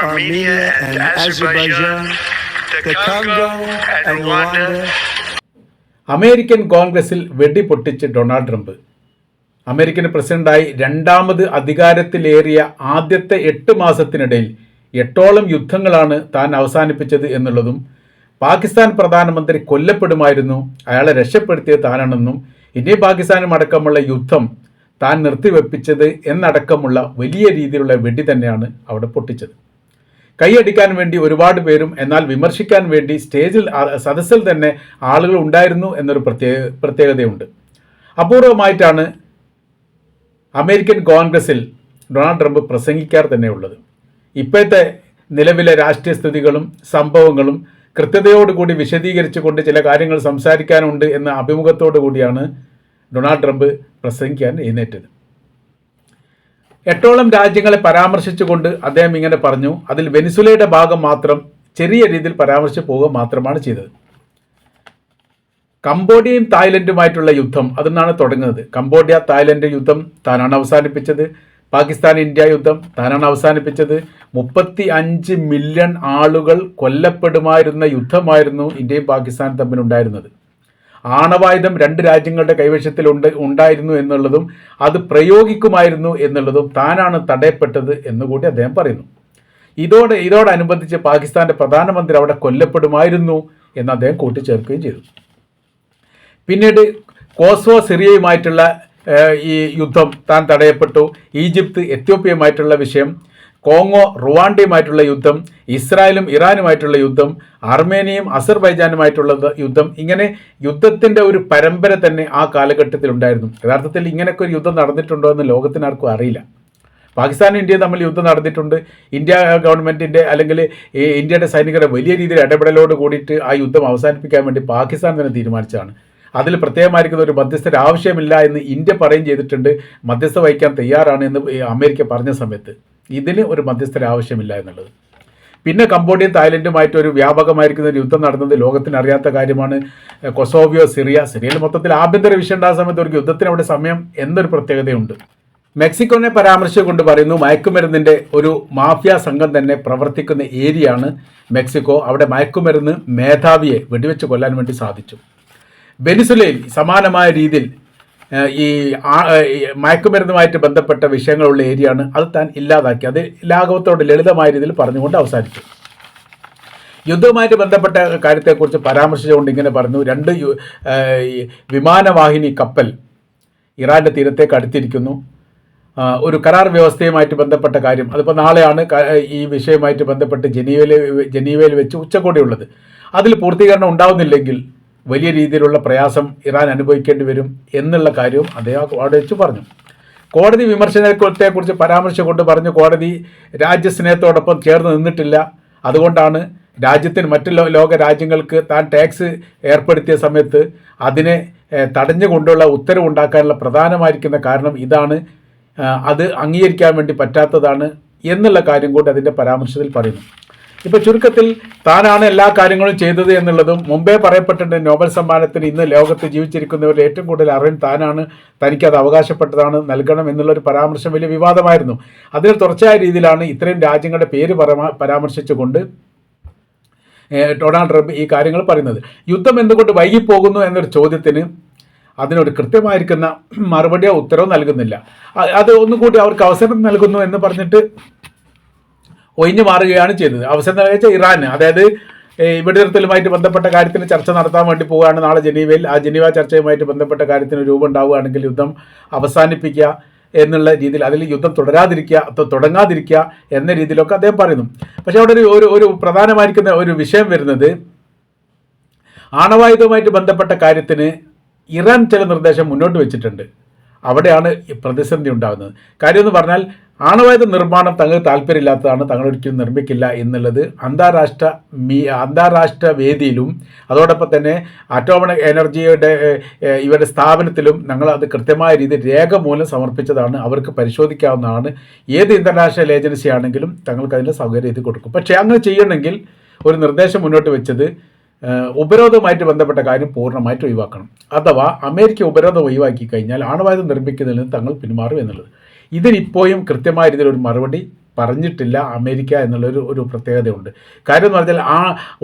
Armenia and Azerbaijan, the Congo and Rwanda. American കോൺഗ്രസിൽ വെടിപൊട്ടിച്ച് Donald Trump. American പ്രസിഡന്റായി രണ്ടാമത് അധികാരത്തിലേറിയ ആദ്യത്തെ 8 മാസത്തിനിടയിൽ 8ഓളം യുദ്ധങ്ങളാണ് താൻ അവസാനിപ്പിച്ചത് എന്നുള്ളതും പാകിസ്ഥാൻ പ്രധാനമന്ത്രി കൊല്ലപ്പെടുമായിരുന്നു, അയാളെ രക്ഷപ്പെടുത്തിയത് താനാണെന്നും ഇന്ത്യയും പാകിസ്ഥാനും അടക്കമുള്ള യുദ്ധം താൻ നിർത്തിവെപ്പിച്ചത് എന്നടക്കമുള്ള വലിയ രീതിയിലുള്ള വെടി തന്നെയാണ് അവിടെ പൊട്ടിച്ചത്. കൈയടിക്കാൻ വേണ്ടി ഒരുപാട് പേരും എന്നാൽ വിമർശിക്കാൻ വേണ്ടി സ്റ്റേജിൽ സദസ്സിൽ തന്നെ ആളുകൾ ഉണ്ടായിരുന്നു എന്നൊരു പ്രത്യേകതയുണ്ട്. അപൂർവമായിട്ടാണ് അമേരിക്കൻ കോൺഗ്രസിൽ ഡൊണാൾഡ് ട്രംപ് പ്രസംഗിക്കാർ തന്നെയുള്ളത്. ഇപ്പോഴത്തെ നിലവിലെ രാഷ്ട്രീയ സ്ഥിതികളും സംഭവങ്ങളും കൃത്യതയോടുകൂടി വിശദീകരിച്ചുകൊണ്ട് ചില കാര്യങ്ങൾ സംസാരിക്കാനുണ്ട് എന്ന അഭിമുഖത്തോടു കൂടിയാണ് ഡൊണാൾഡ് ട്രംപ് പ്രസംഗിക്കാൻ എഴുന്നേറ്റത്. 8ഓളം രാജ്യങ്ങളെ പരാമർശിച്ചുകൊണ്ട് അദ്ദേഹം ഇങ്ങനെ പറഞ്ഞു. അതിൽ വെനിസുലയുടെ ഭാഗം മാത്രം ചെറിയ രീതിയിൽ പരാമർശിച്ച് പോവുക മാത്രമാണ് ചെയ്തത്. കംബോഡിയയും തായ്ലൻഡുമായിട്ടുള്ള യുദ്ധം അതിനാണ് തുടങ്ങുന്നത്. കംബോഡിയ തായ്ലൻഡ് യുദ്ധം താനാണ് അവസാനിപ്പിച്ചത്. പാകിസ്ഥാൻ ഇന്ത്യ യുദ്ധം താനാണ് അവസാനിപ്പിച്ചത്. 35 മില്യൺ ആളുകൾ കൊല്ലപ്പെടുമായിരുന്ന യുദ്ധമായിരുന്നു ഇന്ത്യയും പാകിസ്ഥാനും തമ്മിലുണ്ടായിരുന്നത്. ആണവായുധം 2 രാജ്യങ്ങളുടെ കൈവശത്തിൽ ഉണ്ടായിരുന്നു എന്നുള്ളതും അത് പ്രയോഗിക്കുമായിരുന്നു എന്നുള്ളതും താനാണ് തടയപ്പെട്ടത് എന്നുകൂടി അദ്ദേഹം പറയുന്നു. ഇതോടനുബന്ധിച്ച് പാകിസ്ഥാന്റെ പ്രധാനമന്ത്രി അവിടെ കൊല്ലപ്പെടുമായിരുന്നു എന്ന് അദ്ദേഹം കൂട്ടിച്ചേർക്കുകയും ചെയ്തു. പിന്നീട് കോസോവോ സിറിയയുമായിട്ടുള്ള ഈ യുദ്ധം താൻ തടയപ്പെട്ടു. ഈജിപ്ത് എത്യോപ്യയുമായിട്ടുള്ള വിഷയം, കോങ്ങോ റുവാണ്ടയുമായിട്ടുള്ള യുദ്ധം, ഇസ്രായേലും ഇറാനുമായിട്ടുള്ള യുദ്ധം, അർമേനിയയും അസർബൈജാനുമായിട്ടുള്ള യുദ്ധം, ഇങ്ങനെ യുദ്ധത്തിൻ്റെ ഒരു പരമ്പര തന്നെ ആ കാലഘട്ടത്തിൽ ഉണ്ടായിരുന്നു. യഥാർത്ഥത്തിൽ ഇങ്ങനെയൊക്കെ ഒരു യുദ്ധം നടന്നിട്ടുണ്ടോ എന്ന് ലോകത്തിനാർക്കും അറിയില്ല. പാകിസ്ഥാനും ഇന്ത്യയും തമ്മിൽ യുദ്ധം നടന്നിട്ടുണ്ട്. ഇന്ത്യ ഗവൺമെൻറ്റിൻ്റെ അല്ലെങ്കിൽ ഇന്ത്യയുടെ സൈനികരുടെ വലിയ രീതിയിൽ ഇടപെടലോട് കൂടിയിട്ട് ആ യുദ്ധം അവസാനിപ്പിക്കാൻ വേണ്ടി പാകിസ്ഥാൻ തന്നെ തീരുമാനിച്ചതാണ്. അതിൽ പ്രത്യേകമായിരിക്കുന്ന ഒരു മധ്യസ്ഥർ ആവശ്യമില്ല എന്ന് ഇന്ത്യ പറയുകയും ചെയ്തിട്ടുണ്ട്. മധ്യസ്ഥ വഹിക്കാൻ തയ്യാറാണ് എന്ന് അമേരിക്ക പറഞ്ഞ സമയത്ത് ഇതിന് ഒരു മധ്യസ്ഥർ ആവശ്യമില്ല എന്നുള്ളത്. പിന്നെ കംബോഡിയയും തായ്ലൻഡുമായിട്ട് ഒരു വ്യാപകമായിരിക്കുന്ന ഒരു യുദ്ധം നടന്നത് ലോകത്തിന് അറിയാത്ത കാര്യമാണ്. കൊസോവിയോ സിറിയയിൽ മൊത്തത്തിൽ ആഭ്യന്തര വിഷയം ഉണ്ടാകുന്ന സമയത്ത് ഒരു യുദ്ധത്തിന് അവിടെ സമയം എന്നൊരു പ്രത്യേകതയുണ്ട്. മെക്സിക്കോനെ പരാമർശിച്ചുകൊണ്ട് പറയുന്നു മയക്കുമരുന്നിൻ്റെ ഒരു മാഫിയ സംഘം തന്നെ പ്രവർത്തിക്കുന്ന ഏരിയയാണ് മെക്സിക്കോ. അവിടെ മയക്കുമരുന്ന് മേധാവിയെ വെടിവെച്ച് കൊല്ലാൻ വേണ്ടി സാധിച്ചു. വെനിസുലയിൽ സമാനമായ രീതിയിൽ ഈ മയക്കുമരുന്നുമായിട്ട് ബന്ധപ്പെട്ട വിഷയങ്ങളുള്ള ഏരിയയാണ്. അത് താൻ ഇല്ലാതാക്കി. അത് ലാഘവത്തോട് ലളിതമായ രീതിയിൽ പറഞ്ഞുകൊണ്ട് അവസാനിച്ചു. യുദ്ധവുമായിട്ട് ബന്ധപ്പെട്ട കാര്യത്തെക്കുറിച്ച് പരാമർശിച്ചുകൊണ്ട് ഇങ്ങനെ പറഞ്ഞു. 2 വിമാനവാഹിനി കപ്പൽ ഇറാൻ്റെ തീരത്തേക്ക് അടുത്തിരിക്കുന്നു. ഒരു കരാർ വ്യവസ്ഥയുമായിട്ട് ബന്ധപ്പെട്ട കാര്യം അതിപ്പോൾ നാളെയാണ് ഈ വിഷയവുമായിട്ട് ബന്ധപ്പെട്ട് ജനീവയിൽ വെച്ച് ഉച്ചകോടിയുള്ളത്. അതിൽ പൂർത്തീകരണം ഉണ്ടാവുന്നില്ലെങ്കിൽ വലിയ രീതിയിലുള്ള പ്രയാസം ഇറാൻ അനുഭവിക്കേണ്ടി വരും എന്നുള്ള കാര്യവും അദ്ദേഹം അവിടെ വെച്ച് പറഞ്ഞു. കോടതി വിമർശനത്തെക്കുറിച്ച് പരാമർശിച്ചുകൊണ്ട് പറഞ്ഞു കോടതി രാജ്യസ്നേഹത്തോടൊപ്പം ചേർന്ന് നിന്നിട്ടില്ല. അതുകൊണ്ടാണ് രാജ്യത്തിന് മറ്റ് ലോക രാജ്യങ്ങൾക്ക് താൻ ടാക്സ് ഏർപ്പെടുത്തിയ സമയത്ത് അതിനെ തടഞ്ഞുകൊണ്ടുള്ള ഉത്തരവുണ്ടാക്കാനുള്ള പ്രധാനമായിരിക്കുന്ന കാരണം ഇതാണ്, അത് അംഗീകരിക്കാൻ വേണ്ടി പറ്റാത്തതാണ് എന്നുള്ള കാര്യം കൂടി അതിൻ്റെ പരാമർശത്തിൽ പറയുന്നു. ഇപ്പോൾ ചുരുക്കത്തിൽ താനാണ് എല്ലാ കാര്യങ്ങളും ചെയ്തത് എന്നുള്ളതും മുമ്പേ പറയപ്പെട്ടിട്ടുണ്ട്. നോബൽ സമ്മാനത്തിന് ഇന്ന് ലോകത്ത് ജീവിച്ചിരിക്കുന്നവരിൽ ഏറ്റവും കൂടുതൽ അറിവ് താനാണ്, തനിക്കത് അവകാശപ്പെട്ടതാണ്, നൽകണം എന്നുള്ളൊരു പരാമർശം വലിയ വിവാദമായിരുന്നു. അതിന് തുടർച്ചയായ രീതിയിലാണ് ഇത്രയും രാജ്യങ്ങളുടെ പേര് പരാമർശിച്ചുകൊണ്ട് ഡൊണാൾഡ് ട്രംപ് ഈ കാര്യങ്ങൾ പറയുന്നത്. യുദ്ധം എന്തുകൊണ്ട് വൈകിപ്പോകുന്നു എന്നൊരു ചോദ്യത്തിന് അതിനൊരു കൃത്യമായിരിക്കുന്ന മറുപടിയോ ഉത്തരവോ നൽകുന്നില്ല. അത് ഒന്നുകൂടി അവർക്ക് അവസരം നൽകുന്നു എന്ന് പറഞ്ഞിട്ട് ഒഴിഞ്ഞു മാറുകയാണ് ചെയ്തത്. അവസരം നൽകിയ ഇറാന്, അതായത് വെടിനിർത്തലുമായിട്ട് ബന്ധപ്പെട്ട കാര്യത്തിന് ചർച്ച നടത്താൻ വേണ്ടി പോവുകയാണ് നാളെ ജനീവയിൽ. ആ ജനീവ ചർച്ചയുമായിട്ട് ബന്ധപ്പെട്ട കാര്യത്തിന് രൂപം ഉണ്ടാവുകയാണെങ്കിൽ യുദ്ധം അവസാനിപ്പിക്കുക എന്നുള്ള രീതിയിൽ, അതിൽ യുദ്ധം തുടങ്ങാതിരിക്കുക എന്ന രീതിയിലൊക്കെ അദ്ദേഹം പറയുന്നു. പക്ഷേ അവിടെ ഒരു പ്രധാനമായിരിക്കുന്ന ഒരു വിഷയം വരുന്നത് ആണവായുധവുമായിട്ട് ബന്ധപ്പെട്ട കാര്യത്തിന് ഇറാൻ ചില നിർദ്ദേശം മുന്നോട്ട് വെച്ചിട്ടുണ്ട്. അവിടെയാണ് പ്രതിസന്ധി ഉണ്ടാകുന്നത്. കാര്യം എന്ന് പറഞ്ഞാൽ ആണവായുധ നിർമ്മാണം തങ്ങൾക്ക് താല്പര്യമില്ലാത്തതാണ്, തങ്ങളൊരിക്കലും നിർമ്മിക്കില്ല എന്നുള്ളത് അന്താരാഷ്ട്ര വേദിയിലും അതോടൊപ്പം തന്നെ അറ്റോമിക് എനർജിയുടെ ഇവരുടെ സ്ഥാപനത്തിലും ഞങ്ങൾ അത് കൃത്യമായ രീതിയിൽ രേഖമൂലം സമർപ്പിച്ചതാണ്. അവർക്ക് പരിശോധിക്കാവുന്നതാണ്. ഏത് ഇൻ്റർനാഷണൽ ഏജൻസി ആണെങ്കിലും തങ്ങൾക്ക് അതിൻ്റെ സൗകര്യം ഇത് കൊടുക്കും. പക്ഷേ അങ്ങനെ ചെയ്യണമെങ്കിൽ ഒരു നിർദ്ദേശം മുന്നോട്ട് വെച്ചത് ഉപരോധവുമായിട്ട് ബന്ധപ്പെട്ട കാര്യം പൂർണ്ണമായിട്ട് ഒഴിവാക്കണം. അഥവാ അമേരിക്ക ഉപരോധം ഒഴിവാക്കി കഴിഞ്ഞാൽ ആണവായുധം നിർമ്മിക്കുന്നതിൽ നിന്ന് തങ്ങൾ പിന്മാറും എന്നുള്ളത്. ഇതിനിപ്പോഴും കൃത്യമായ രീതിയിൽ ഒരു മറുപടി പറഞ്ഞിട്ടില്ല അമേരിക്ക എന്നുള്ളൊരു പ്രത്യേകതയുണ്ട്. കാര്യം എന്ന് പറഞ്ഞാൽ ആ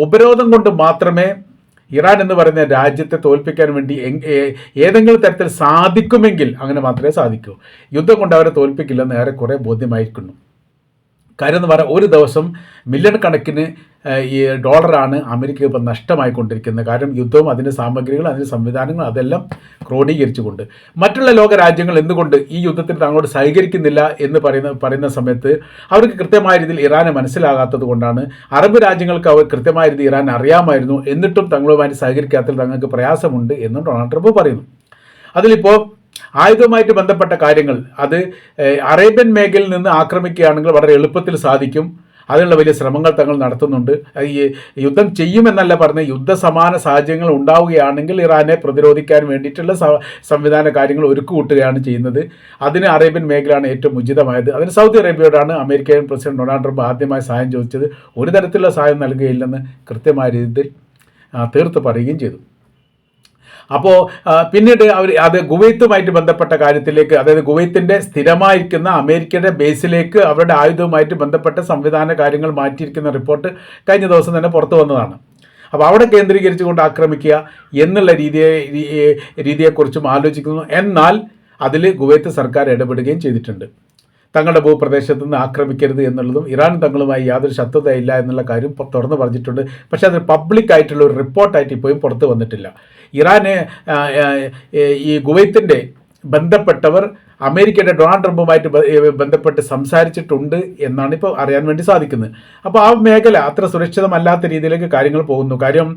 ഉപരോധം കൊണ്ട് മാത്രമേ ഇറാൻ എന്ന് പറയുന്ന രാജ്യത്തെ തോൽപ്പിക്കാൻ വേണ്ടി ഏതെങ്കിലും തരത്തിൽ സാധിക്കുമെങ്കിൽ അങ്ങനെ മാത്രമേ സാധിക്കൂ. യുദ്ധം കൊണ്ട് അവരെ തോൽപ്പിക്കില്ലെന്ന് ഏറെക്കുറെ ബോധ്യമായിരിക്കുന്നു. കാര്യം എന്ന് പറഞ്ഞാൽ ഒരു ദിവസം മില്യൺ കണക്കിന് ഈ ഡോളറാണ് അമേരിക്ക ഇപ്പോൾ നഷ്ടമായിക്കൊണ്ടിരിക്കുന്നത്. കാരണം യുദ്ധവും അതിൻ്റെ സാമഗ്രികളും അതിൻ്റെ സംവിധാനങ്ങളും അതെല്ലാം ക്രോഡീകരിച്ചുകൊണ്ട് മറ്റുള്ള ലോക രാജ്യങ്ങൾ എന്തുകൊണ്ട് ഈ യുദ്ധത്തിൽ തങ്ങളോട് സഹകരിക്കുന്നില്ല എന്ന് പറയുന്ന സമയത്ത് അവർക്ക് കൃത്യമായ രീതിയിൽ ഇറാനെ മനസ്സിലാകാത്തത് കൊണ്ടാണ്. അറബ് രാജ്യങ്ങൾക്ക് അവർ കൃത്യമായ രീതിയിൽ ഇറാൻ അറിയാമായിരുന്നു, എന്നിട്ടും തങ്ങളുമായി സഹകരിക്കാത്തതിൽ തങ്ങൾക്ക് പ്രയാസമുണ്ട് എന്നും ഡൊണാൾഡ് ട്രംപ് പറയുന്നു. അതിലിപ്പോൾ ആയുധവുമായിട്ട് ബന്ധപ്പെട്ട കാര്യങ്ങൾ അത് അറേബ്യൻ മേഖലയിൽ നിന്ന് ആക്രമിക്കുകയാണെങ്കിൽ വളരെ എളുപ്പത്തിൽ സാധിക്കും. അതിനുള്ള വലിയ ശ്രമങ്ങൾ തങ്ങൾ നടത്തുന്നുണ്ട്. ഈ യുദ്ധം ചെയ്യുമെന്നല്ല പറഞ്ഞ് യുദ്ധസമാന സാഹചര്യങ്ങൾ ഉണ്ടാവുകയാണെങ്കിൽ ഇറാനെ പ്രതിരോധിക്കാൻ വേണ്ടിയിട്ടുള്ള സംവിധാന കാര്യങ്ങൾ ഒരുക്കുകൂട്ടുകയാണ് ചെയ്യുന്നത്. അതിന് അറേബ്യൻ മേഖലയാണ് ഏറ്റവും ഉചിതമായത്. അതിന് സൗദി അറേബ്യയോടാണ് അമേരിക്കൻ പ്രസിഡന്റ് ഡൊണാൾഡ് ട്രംപ് ആദ്യമായി സഹായം ചോദിച്ചത്. ഒരു തരത്തിലുള്ള സഹായം നൽകുകയില്ലെന്ന് കൃത്യമായ രീതിയിൽ തീർത്ത് പറയുകയും ചെയ്തു. അപ്പോൾ പിന്നീട് അത് കുവൈത്തുമായിട്ട് ബന്ധപ്പെട്ട കാര്യത്തിലേക്ക്, അതായത് കുവൈത്തിൻ്റെ സ്ഥിരമായിരിക്കുന്ന അമേരിക്കയുടെ ബേസിലേക്ക് അവരുടെ ആയുധവുമായിട്ട് ബന്ധപ്പെട്ട സംവിധാന കാര്യങ്ങൾ മാറ്റിയിരിക്കുന്ന റിപ്പോർട്ട് കഴിഞ്ഞ ദിവസം തന്നെ പുറത്തു വന്നതാണ്. അപ്പോൾ അവിടെ കേന്ദ്രീകരിച്ചുകൊണ്ട് ആക്രമിക്കുക എന്നുള്ള രീതിയെക്കുറിച്ചും ആലോചിക്കുന്നു. എന്നാൽ അതിൽ കുവൈത്ത് സർക്കാർ ഇടപെടുകയും ചെയ്തിട്ടുണ്ട്. തങ്ങളുടെ ഭൂപ്രദേശത്ത് നിന്ന് ആക്രമിക്കരുത് എന്നുള്ളതും ഇറാൻ തങ്ങളുമായി യാതൊരു ശത്രുതയില്ല എന്നുള്ള കാര്യം തുറന്നു പറഞ്ഞിട്ടുണ്ട്. പക്ഷേ അത് പബ്ലിക്കായിട്ടുള്ള ഒരു റിപ്പോർട്ടായിട്ട് ഇപ്പോഴും പുറത്ത് വന്നിട്ടില്ല. ഇറാന് ഈ കുവൈത്തിൻ്റെ ബന്ധപ്പെട്ടവർ അമേരിക്കയുടെ ഡൊണാൾഡ് ട്രംപുമായിട്ട് ബന്ധപ്പെട്ട് സംസാരിച്ചിട്ടുണ്ട് എന്നാണ് ഇപ്പോൾ അറിയാൻ വേണ്ടി സാധിക്കുന്നത്. അപ്പോൾ ആ മേഖല അത്ര സുരക്ഷിതമല്ലാത്ത രീതിയിലേക്ക് കാര്യങ്ങൾ പോകുന്നു. കാര്യം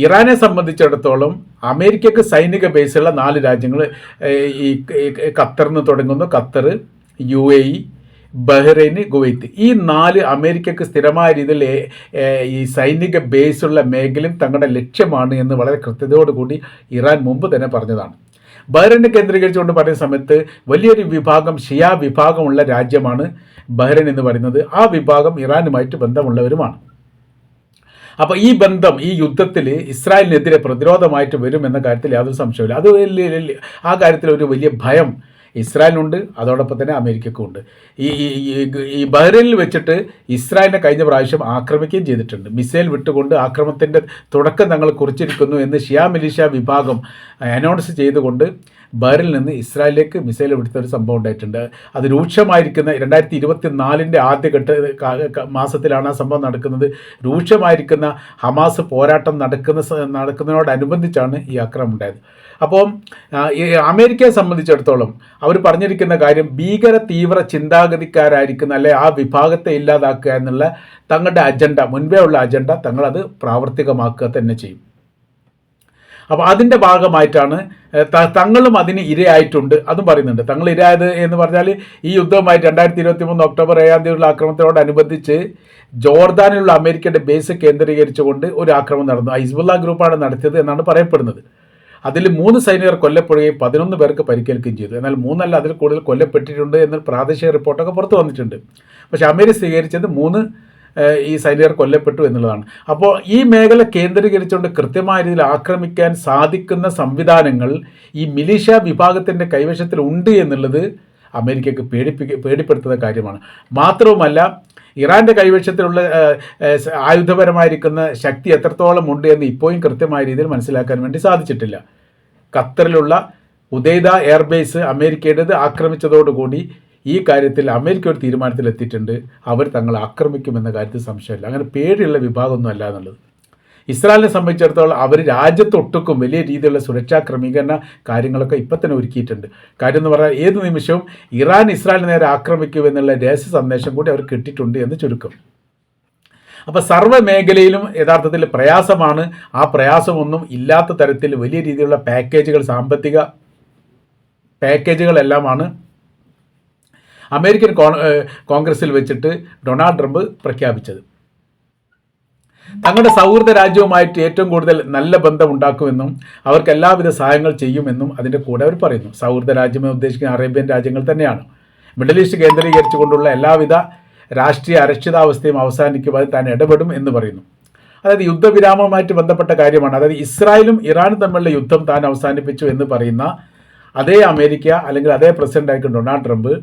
ഇറാനെ സംബന്ധിച്ചിടത്തോളം അമേരിക്കക്ക് സൈനിക ബേസുള്ള 4 രാജ്യങ്ങൾ, ഈ ഖത്തറിൽ നിന്ന് തുടങ്ങുന്നു. ഖത്തർ, UAE, ബഹ്റൈന്, കുവൈത്ത്, ഈ 4 അമേരിക്കക്ക് സ്ഥിരമായ രീതിയിൽ ഈ സൈനിക ബേസുള്ള മേഖലയും തങ്ങളുടെ ലക്ഷ്യമാണ് എന്ന് വളരെ കൃത്യതയോടുകൂടി ഇറാൻ മുമ്പ് തന്നെ പറഞ്ഞതാണ്. ബഹ്റൈനെ കേന്ദ്രീകരിച്ചുകൊണ്ട് പറയുന്ന സമയത്ത് വലിയൊരു വിഭാഗം ഷിയ വിഭാഗമുള്ള രാജ്യമാണ് ബഹ്റൈൻ എന്ന് പറയുന്നത്. ആ വിഭാഗം ഇറാനുമായിട്ട് ബന്ധമുള്ളവരുമാണ്. അപ്പോൾ ഈ ബന്ധം ഈ യുദ്ധത്തിൽ ഇസ്രായേലിനെതിരെ പ്രതിരോധമായിട്ട് വരുമെന്ന കാര്യത്തിൽ യാതൊരു സംശയമില്ല. അത് ആ കാര്യത്തിൽ ഒരു വലിയ ഭയം ഇസ്രായേലിനുണ്ട്, അതോടൊപ്പം തന്നെ അമേരിക്കക്കും ഉണ്ട്. ഈ ബഹ്റൈനിൽ വെച്ചിട്ട് ഇസ്രായേലിനെ കഴിഞ്ഞ പ്രാവശ്യം ആക്രമിക്കുകയും ചെയ്തിട്ടുണ്ട്. മിസൈൽ വിട്ടുകൊണ്ട് ആക്രമണത്തിൻ്റെ തുടക്കം തങ്ങൾ കുറിച്ചിരിക്കുന്നു എന്ന് ഷിയ മിലിഷ്യ വിഭാഗം അനൗൺസ് ചെയ്തുകൊണ്ട് ബഹ്റൈനിൽ നിന്ന് ഇസ്രായേലിലേക്ക് മിസൈൽ വിടുത്തൊരു സംഭവം ഉണ്ടായിട്ടുണ്ട്. അത് രൂക്ഷമായിരിക്കുന്ന 2024 ആദ്യഘട്ട മാസത്തിലാണ് ആ സംഭവം നടക്കുന്നത്. രൂക്ഷമായിരിക്കുന്ന ഹമാസ് പോരാട്ടം നടക്കുന്നതിനോടനുബന്ധിച്ചാണ് ഈ ആക്രമണം ഉണ്ടായത്. അപ്പോൾ അമേരിക്കയെ സംബന്ധിച്ചിടത്തോളം അവർ പറഞ്ഞിരിക്കുന്ന കാര്യം ഭീകര തീവ്ര ചിന്താഗതിക്കാരായിരിക്കുന്ന അല്ലെ ആ വിഭാഗത്തെ ഇല്ലാതാക്കുക എന്നുള്ള തങ്ങളുടെ അജണ്ട, മുൻപേ ഉള്ള അജണ്ട തങ്ങളത് പ്രാവർത്തികമാക്കുക തന്നെ ചെയ്യും. അപ്പോൾ അതിൻ്റെ ഭാഗമായിട്ടാണ് തങ്ങളും അതിന് ഇരയായിട്ടുണ്ട് അതും പറയുന്നുണ്ട്. തങ്ങൾ ഇരയായത് എന്ന് പറഞ്ഞാൽ ഈ യുദ്ധവുമായി 2023 ഒക്ടോബർ 7 ആക്രമണത്തോടനുബന്ധിച്ച് ജോർദാനിലുള്ള അമേരിക്കയുടെ ബേസ് കേന്ദ്രീകരിച്ചുകൊണ്ട് ഒരു ആക്രമണം നടന്നു. ഹിസ്ബുള്ള ഗ്രൂപ്പാണ് നടത്തിയത് എന്നാണ് പറയപ്പെടുന്നത്. അതിൽ 3 സൈനികർ കൊല്ലപ്പെടുകയും 11 പേർക്ക് പരിക്കേൽക്കുകയും ചെയ്തു. എന്നാൽ 3 അല്ല അതിൽ കൂടുതൽ കൊല്ലപ്പെട്ടിട്ടുണ്ട് എന്ന് പ്രാദേശിക റിപ്പോർട്ടൊക്കെ പുറത്തു വന്നിട്ടുണ്ട്. പക്ഷേ അമേരിക്ക സ്വീകരിച്ചത് 3 ഈ സൈനികർ കൊല്ലപ്പെട്ടു എന്നുള്ളതാണ്. അപ്പോൾ ഈ മേഖല കേന്ദ്രീകരിച്ചുകൊണ്ട് കൃത്യമായ രീതിയിൽ ആക്രമിക്കാൻ സാധിക്കുന്ന സംവിധാനങ്ങൾ ഈ മിലിഷ്യ വിഭാഗത്തിൻ്റെ കൈവശത്തിൽ ഉണ്ട് എന്നുള്ളത് അമേരിക്കക്ക് പേടിപ്പെടുത്തുന്ന കാര്യമാണ്. മാത്രവുമല്ല ഇറാൻ്റെ കൈവശത്തിലുള്ള ആയുധപരമായിരിക്കുന്ന ശക്തി എത്രത്തോളം ഉണ്ട് എന്ന് ഇപ്പോഴും കൃത്യമായ രീതിയിൽ മനസ്സിലാക്കാൻ വേണ്ടി സാധിച്ചിട്ടില്ല. ഖത്തറിലുള്ള ഉദൈദ എയർബേസ് അമേരിക്കയുടേത് ആക്രമിച്ചതോടുകൂടി ഈ കാര്യത്തിൽ അമേരിക്ക ഒരു തീരുമാനത്തിലെത്തിയിട്ടുണ്ട്. അവർ തങ്ങളെ ആക്രമിക്കുമെന്ന കാര്യത്തിൽ സംശയമില്ല. അങ്ങനെ പേടിയുള്ള വിഭാഗമൊന്നും അല്ല എന്നുള്ളത്. ഇസ്രായേലിനെ സംബന്ധിച്ചിടത്തോളം അവർ രാജ്യത്തൊട്ടുക്കും വലിയ രീതിയിലുള്ള സുരക്ഷാ ക്രമീകരണ കാര്യങ്ങളൊക്കെ ഇപ്പം തന്നെ ഒരുക്കിയിട്ടുണ്ട്. കാര്യം എന്ന് പറഞ്ഞാൽ ഏത് നിമിഷവും ഇറാൻ ഇസ്രായേലിന് നേരെ ആക്രമിക്കുമെന്നുള്ള രഹസ്യ സന്ദേശം കൂടി അവർ കിട്ടിയിട്ടുണ്ട് എന്ന് ചുരുക്കം. അപ്പോൾ സർവ്വ മേഖലയിലും യഥാർത്ഥത്തിൽ പ്രയാസമാണ്. ആ പ്രയാസമൊന്നും ഇല്ലാത്ത തരത്തിൽ വലിയ രീതിയിലുള്ള പാക്കേജുകൾ, സാമ്പത്തിക പാക്കേജുകളെല്ലാമാണ് അമേരിക്കൻ കോൺഗ്രസിൽ വെച്ചിട്ട് ഡൊണാൾഡ് ട്രംപ് പ്രഖ്യാപിച്ചത്. തങ്ങളുടെ സൗഹൃദ രാജ്യവുമായിട്ട് ഏറ്റവും കൂടുതൽ നല്ല ബന്ധം ഉണ്ടാക്കുമെന്നും അവർക്ക് എല്ലാവിധ സഹായങ്ങൾ ചെയ്യുമെന്നും അതിൻ്റെ കൂടെ അവർ പറയുന്നു. സൗഹൃദ രാജ്യമെന്ന് ഉദ്ദേശിക്കുന്ന അറേബ്യൻ രാജ്യങ്ങൾ തന്നെയാണ്. മിഡിൽ ഈസ്റ്റ് കേന്ദ്രീകരിച്ചുകൊണ്ടുള്ള എല്ലാവിധ രാഷ്ട്രീയ അരക്ഷിതാവസ്ഥയും അവസാനിക്കുവാൻ താൻ ഇടപെടും എന്ന് പറയുന്നു. അതായത് യുദ്ധവിരാമവുമായിട്ട് ബന്ധപ്പെട്ട കാര്യമാണ്. അതായത് ഇസ്രായേലും ഇറാനും തമ്മിലുള്ള യുദ്ധം താൻ അവസാനിപ്പിച്ചു എന്ന് പറയുന്ന അതേ അമേരിക്ക അല്ലെങ്കിൽ അതേ പ്രസിഡന്റ് ആയിരിക്കും ഡൊണാൾഡ് ട്രംപ്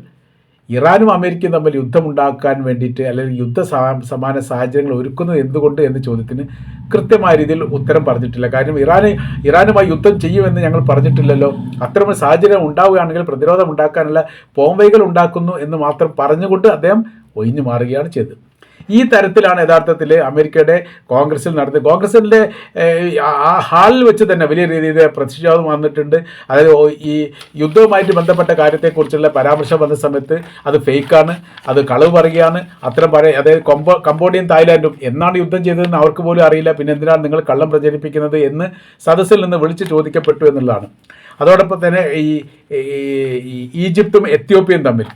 ഇറാനും അമേരിക്കയും തമ്മിൽ യുദ്ധമുണ്ടാക്കാൻ വേണ്ടിയിട്ട് അല്ലെങ്കിൽ സമാന സാഹചര്യങ്ങൾ ഒരുക്കുന്നത് എന്തുകൊണ്ട് എന്ന ചോദ്യത്തിന് കൃത്യമായ രീതിയിൽ ഉത്തരം പറഞ്ഞിട്ടില്ല. കാര്യം ഇറാനുമായി യുദ്ധം ചെയ്യുമെന്ന് ഞങ്ങൾ പറഞ്ഞിട്ടില്ലല്ലോ. അത്തരമൊരു സാഹചര്യം ഉണ്ടാവുകയാണെങ്കിൽ പ്രതിരോധം ഉണ്ടാക്കാനുള്ള പോംവഴികൾ ഉണ്ടാക്കുന്നു എന്ന് മാത്രം പറഞ്ഞുകൊണ്ട് അദ്ദേഹം ഒഴിഞ്ഞു മാറുകയാണ് ചെയ്തത്. ഈ തരത്തിലാണ് യഥാർത്ഥത്തിൽ അമേരിക്കയുടെ കോൺഗ്രസിൻ്റെ ആ ഹാളിൽ വെച്ച് തന്നെ വലിയ രീതിയിൽ പ്രതിഷേധം വന്നിട്ടുണ്ട്. അതായത് ഈ യുദ്ധവുമായിട്ട് ബന്ധപ്പെട്ട കാര്യത്തെക്കുറിച്ചുള്ള പരാമർശം വന്ന സമയത്ത് അത് ഫേക്കാണ്, അത് കളവ് പറയുകയാണ്, അതായത് കംബോഡിയയും തായ്ലാൻഡും എന്നാണ് യുദ്ധം ചെയ്തതെന്ന് അവർക്ക് പോലും അറിയില്ല, പിന്നെ എന്തിനാണ് നിങ്ങൾ കള്ളം പ്രചരിപ്പിക്കുന്നത് എന്ന് സദസ്സിൽ നിന്ന് വിളിച്ച് ചോദിക്കപ്പെട്ടു എന്നുള്ളതാണ്. അതോടൊപ്പം തന്നെ ഈ ഈജിപ്തും എത്യോപ്യയും തമ്മിൽ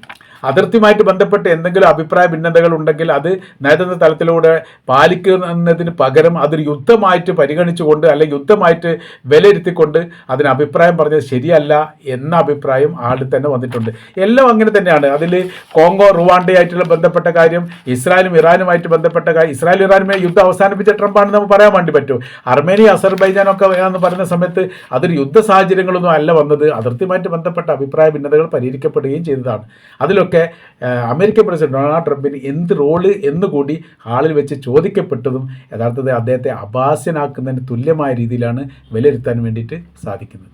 അതിർത്തിയുമായിട്ട് ബന്ധപ്പെട്ട് എന്തെങ്കിലും അഭിപ്രായ ഭിന്നതകൾ ഉണ്ടെങ്കിൽ അത് നയതന്ത്ര തലത്തിലൂടെ പാലിക്കുന്നതിന് പകരം അതൊരു യുദ്ധമായിട്ട് പരിഗണിച്ചുകൊണ്ട് അല്ലെങ്കിൽ യുദ്ധമായിട്ട് വിലയിരുത്തിക്കൊണ്ട് അതിന് അഭിപ്രായം പറഞ്ഞത് ശരിയല്ല എന്ന അഭിപ്രായം ആളിൽ തന്നെ വന്നിട്ടുണ്ട്. എല്ലാം അങ്ങനെ തന്നെയാണ്. അതിൽ കോങ്കോ റുവാണ്ടയായിട്ടുള്ള ബന്ധപ്പെട്ട കാര്യം, ഇസ്രായേലും ഇറാനുമായിട്ട് ബന്ധപ്പെട്ട കാര്യം, ഇസ്രായേൽ ഇറാനുമായി യുദ്ധം അവസാനിപ്പിച്ച ട്രംപാണെന്ന് നമുക്ക് പറയാൻ വേണ്ടി പറ്റും. അർമേനിയ അസർബൈജാനൊക്കെ എന്ന് പറയുന്ന സമയത്ത് അതൊരു യുദ്ധ സാഹചര്യങ്ങളൊന്നും അല്ല വന്നത്, അതിർത്തിയുമായിട്ട് ബന്ധപ്പെട്ട അഭിപ്രായ ഭിന്നതകൾ പരിഹരിക്കപ്പെടുകയും ചെയ്തതാണ്. അതിലൊക്കെ അമേരിക്കൻ പ്രസിഡന്റ് ഡൊണാൾഡ് ട്രംപിന് എന്ത് റോള് എന്നുകൂടി ഹാളിൽ വെച്ച് ചോദിക്കപ്പെട്ടതും യഥാർത്ഥത്തിൽ അദ്ദേഹത്തെ അഭാസ്യനാക്കുന്നതിന് തുല്യമായ രീതിയിലാണ് വിലയിരുത്താൻ വേണ്ടിയിട്ട് സാധിക്കുന്നത്.